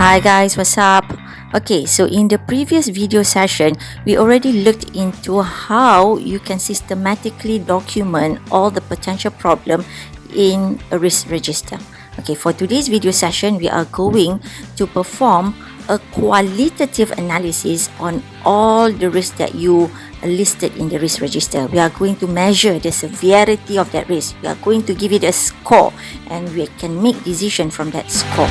Hi guys, what's up? Okay, so in the previous video session, we already looked into how you can systematically document all the potential problem in a risk register. Okay, for today's video session, we are going to perform a qualitative analysis on all the risks that you listed in the risk register. We are going to measure the severity of that risk. We are going to give it a score and we can make decision from that score.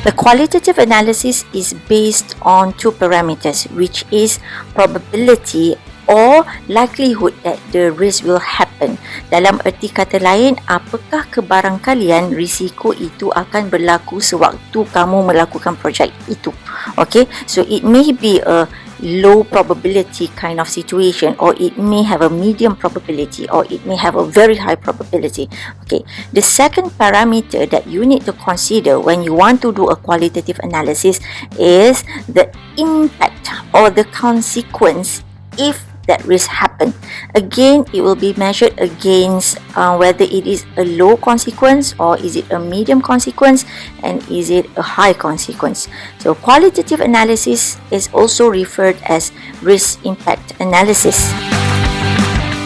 The qualitative analysis is based on two parameters, which is probability or likelihood that the risk will happen. Dalam erti kata lain, apakah kebarangkalian risiko itu akan berlaku sewaktu kamu melakukan projek itu. Okay, so it may be a low probability kind of situation, or it may have a medium probability, or it may have a very high probability. Okay, the second parameter that you need to consider when you want to do a qualitative analysis is the impact or the consequence if that risk happen. Again, it will be measured against whether it is a low consequence or is it a medium consequence and is it a high consequence. So qualitative analysis is also referred as risk impact analysis.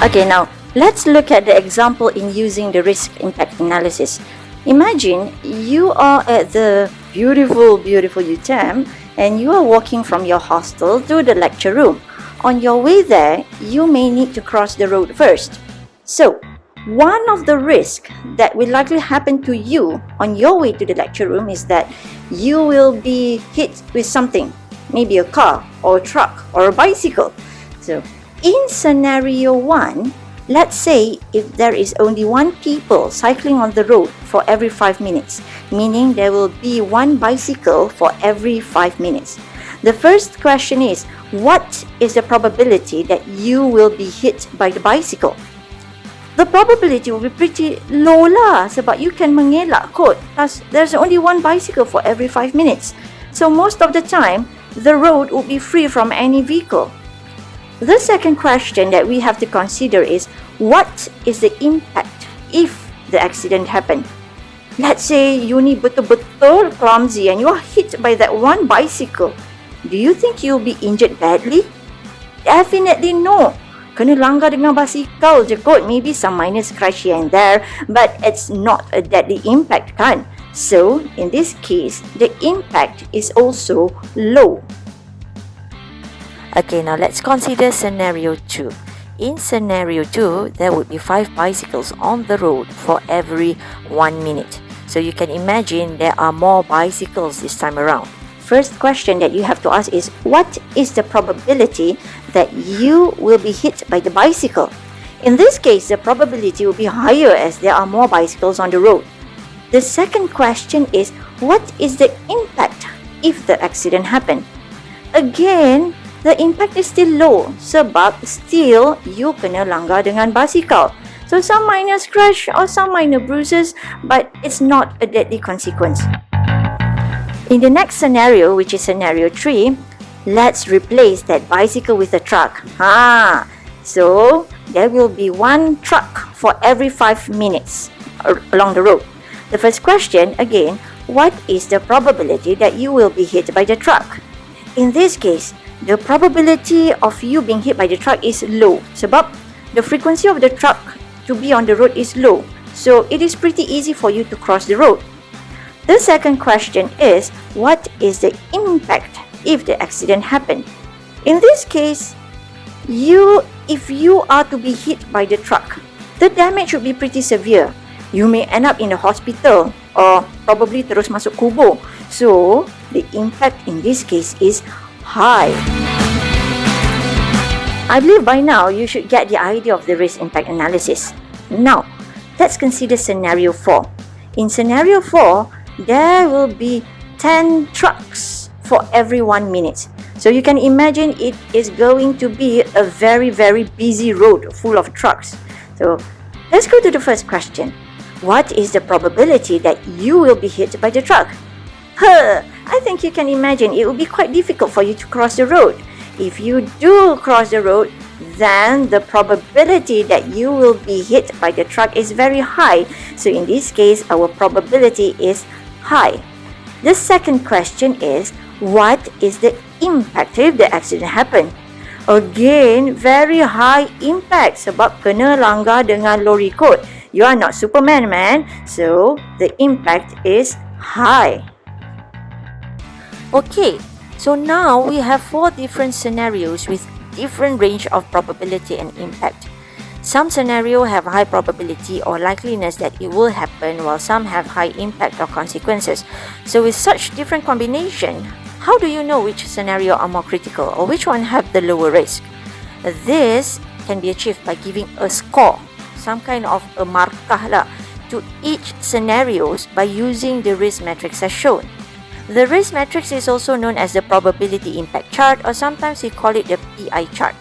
Okay, now let's look at the example in using the risk impact analysis. Imagine you are at the beautiful UTM and you are walking from your hostel to the lecture room. On your way there, you may need to cross the road first. So, one of the risks that will likely happen to you on your way to the lecture room is that you will be hit with something, maybe a car or a truck or a bicycle. So, in scenario 1, let's say if there is only one people cycling on the road for every 5 minutes, meaning there will be one bicycle for every 5 minutes. The first question is, what is the probability that you will be hit by the bicycle? The probability will be pretty low lah, sebab you can mengelak kot. Plus, there's only one bicycle for every 5 minutes. So most of the time, the road will be free from any vehicle. The second question that we have to consider is, what is the impact if the accident happened? Let's say you ni betul-betul clumsy and you are hit by that one bicycle. Do you think you'll be injured badly? Definitely no. Kena langgar dengan basikal je kot. Maybe some minor scratch here and there, but it's not a deadly impact kan? So, in this case, the impact is also low. Okay, now let's consider scenario 2. In scenario 2, there would be 5 bicycles on the road for every 1 minute. So you can imagine there are more bicycles this time around. First question that you have to ask is, what is the probability that you will be hit by the bicycle? In this case, the probability will be higher as there are more bicycles on the road. The second question is, what is the impact if the accident happened? Again, the impact is still low sebab still you kena langgar dengan basikal. So some minor scratch or some minor bruises, but it's not a deadly consequence. In the next scenario, which is scenario 3, let's replace that bicycle with a truck. So there will be one truck for every 5 minutes along the road. The first question, again, what is the probability that you will be hit by the truck? In this case, the probability of you being hit by the truck is low sebab the frequency of the truck to be on the road is low. So it is pretty easy for you to cross the road. The second question is, what is the impact if the accident happened? In this case, if you are to be hit by the truck, the damage would be pretty severe. You may end up in the hospital or probably terus masuk kubur. So, the impact in this case is high. I believe by now you should get the idea of the risk impact analysis. Now, let's consider scenario 4. In scenario 4, there will be 10 trucks for every 1 minute. So you can imagine it is going to be a very busy road full of trucks. So let's go to the first question. What is the probability that you will be hit by the truck? I think you can imagine it will be quite difficult for you to cross the road. If you do cross the road, then the probability that you will be hit by the truck is very high. So in this case, our probability is high. The second question is, what is the impact if the accident happen? Again, very high impact sebab kena langgar dengan lori kot. You are not Superman, man. So, the impact is high. Okay, so now we have 4 different scenarios with different range of probability and impact. Some scenarios have high probability or likeliness that it will happen, while some have high impact or consequences. So with such different combination, how do you know which scenario are more critical or which one have the lower risk? This can be achieved by giving a score, some kind of a markah lah, to each scenarios by using the risk matrix as shown. The risk matrix is also known as the probability impact chart, or sometimes we call it the PI chart.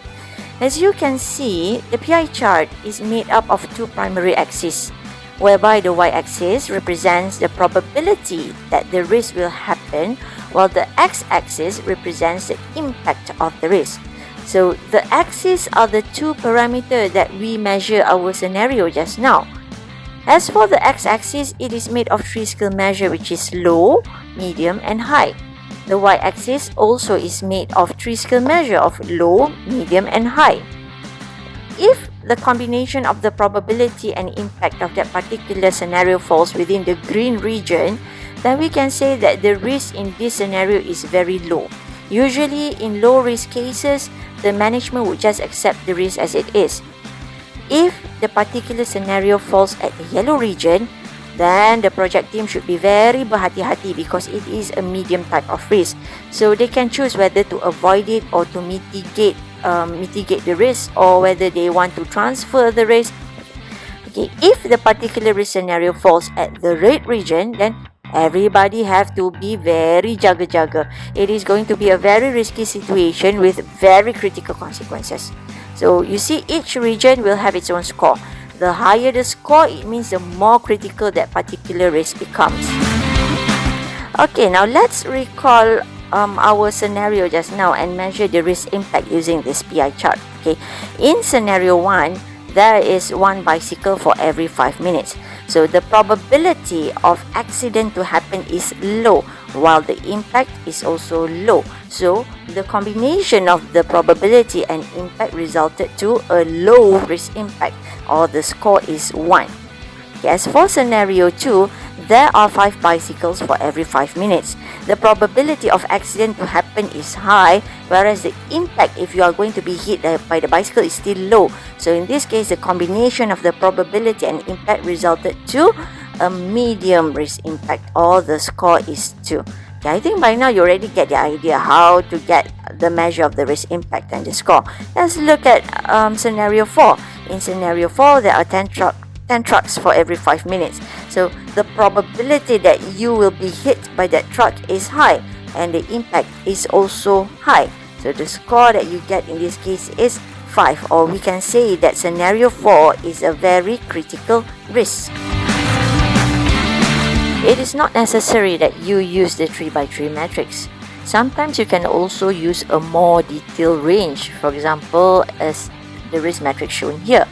As you can see, the PI chart is made up of 2 primary axes, whereby the y-axis represents the probability that the risk will happen, while the x-axis represents the impact of the risk. So the axes are the 2 parameters that we measure our scenario just now. As for the x-axis, it is made of 3 scale measure, which is low, medium and high. The y-axis also is made of 3 scale measure of low, medium and high. If the combination of the probability and impact of that particular scenario falls within the green region, then we can say that the risk in this scenario is very low. Usually in low risk cases, the management would just accept the risk as it is. If the particular scenario falls at the yellow region, then the project team should be very berhati-hati because it is a medium type of risk. So they can choose whether to avoid it or to mitigate the risk, or whether they want to transfer the risk. Okay, if the particular risk scenario falls at the red region, then everybody have to be very jaga-jaga. It is going to be a very risky situation with very critical consequences. So you see, each region will have its own score. The higher the score, it means the more critical that particular risk becomes. Okay, now let's recall our scenario just now and measure the risk impact using this PI chart. Okay, in scenario 1, there is 1 bicycle for every 5 minutes. So the probability of accident to happen is low, while the impact is also low. So the combination of the probability and impact resulted to a low risk impact, or the score is 1. As for scenario 2, there are 5 bicycles for every 5 minutes. The probability of accident to happen is high, whereas the impact if you are going to be hit by the bicycle is still low. So in this case, the combination of the probability and impact resulted to a medium risk impact, or the score is 2. Okay, I think by now you already get the idea how to get the measure of the risk impact and the score. Let's look at scenario 4. In scenario 4, there are 10 trucks for every 5 minutes. So the probability that you will be hit by that truck is high, and the impact is also high. So the score that you get in this case is 5, or we can say that scenario 4 is a very critical risk. It is not necessary that you use the 3x3 matrix. Sometimes you can also use a more detailed range, for example, as the risk matrix shown here.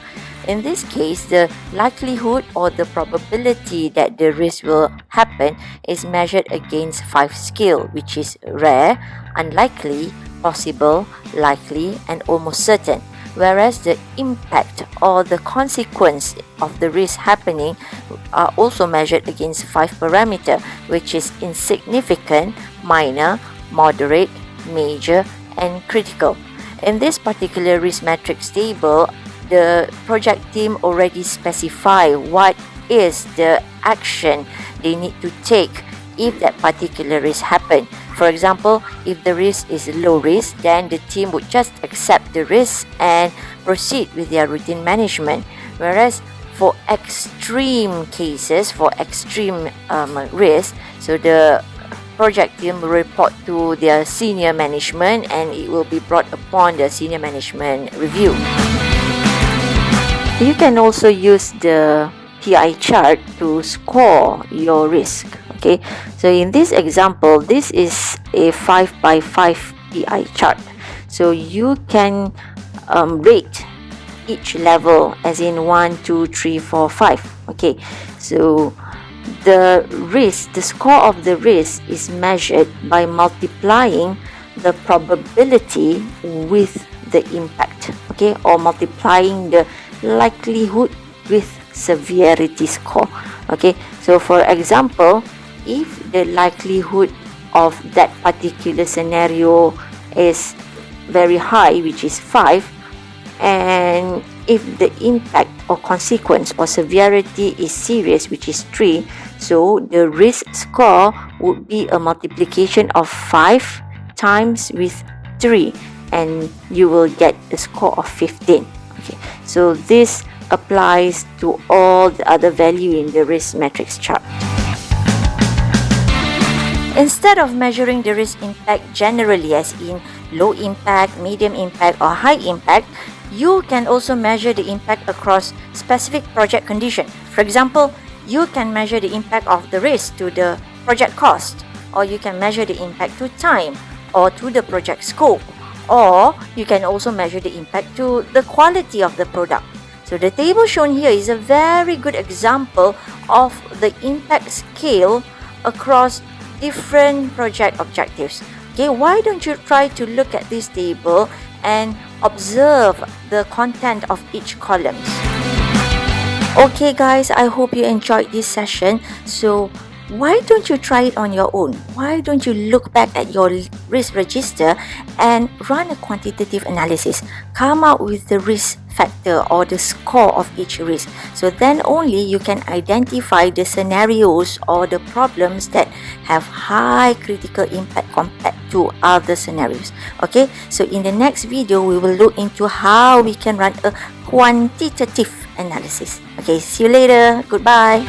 In this case, the likelihood or the probability that the risk will happen is measured against 5 scale, which is rare, unlikely, possible, likely, and almost certain. Whereas the impact or the consequence of the risk happening are also measured against 5 parameters, which is insignificant, minor, moderate, major, and critical. In this particular risk matrix table, the project team already specify what is the action they need to take if that particular risk happen. For example, if the risk is low risk, then the team would just accept the risk and proceed with their routine management. Whereas for extreme cases, for extreme risk, so the project team will report to their senior management, and it will be brought upon the senior management review. You can also use the PI chart to score your risk. Okay, so in this example, this is a 5x5 PI chart. So you can rate each level, as in 1, 2, 3, 4, 5. Okay, so the score of the risk is measured by multiplying the probability with the impact, okay, or multiplying the likelihood with severity score. Okay, so for example, if the likelihood of that particular scenario is very high, which is 5, and if the impact or consequence or severity is serious, which is 3, so the risk score would be a multiplication of 5 times with 3, and you will get a score of 15. Okay, so this applies to all the other value in the risk matrix chart. Instead of measuring the risk impact generally, as in low impact, medium impact, or high impact, you can also measure the impact across specific project condition. For example, you can measure the impact of the risk to the project cost, or you can measure the impact to time, or to the project scope, or you can also measure the impact to the quality of the product. So the table shown here is a very good example of the impact scale across different project objectives. Okay, why don't you try to look at this table and observe the content of each column. Okay guys, I hope you enjoyed this session. So why don't you try it on your own? Why don't you look back at your risk register and run a quantitative analysis? Come out with the risk factor or the score of each risk. So then only you can identify the scenarios or the problems that have high critical impact compared to other scenarios. Okay, so in the next video, we will look into how we can run a quantitative analysis. Okay, see you later. Goodbye.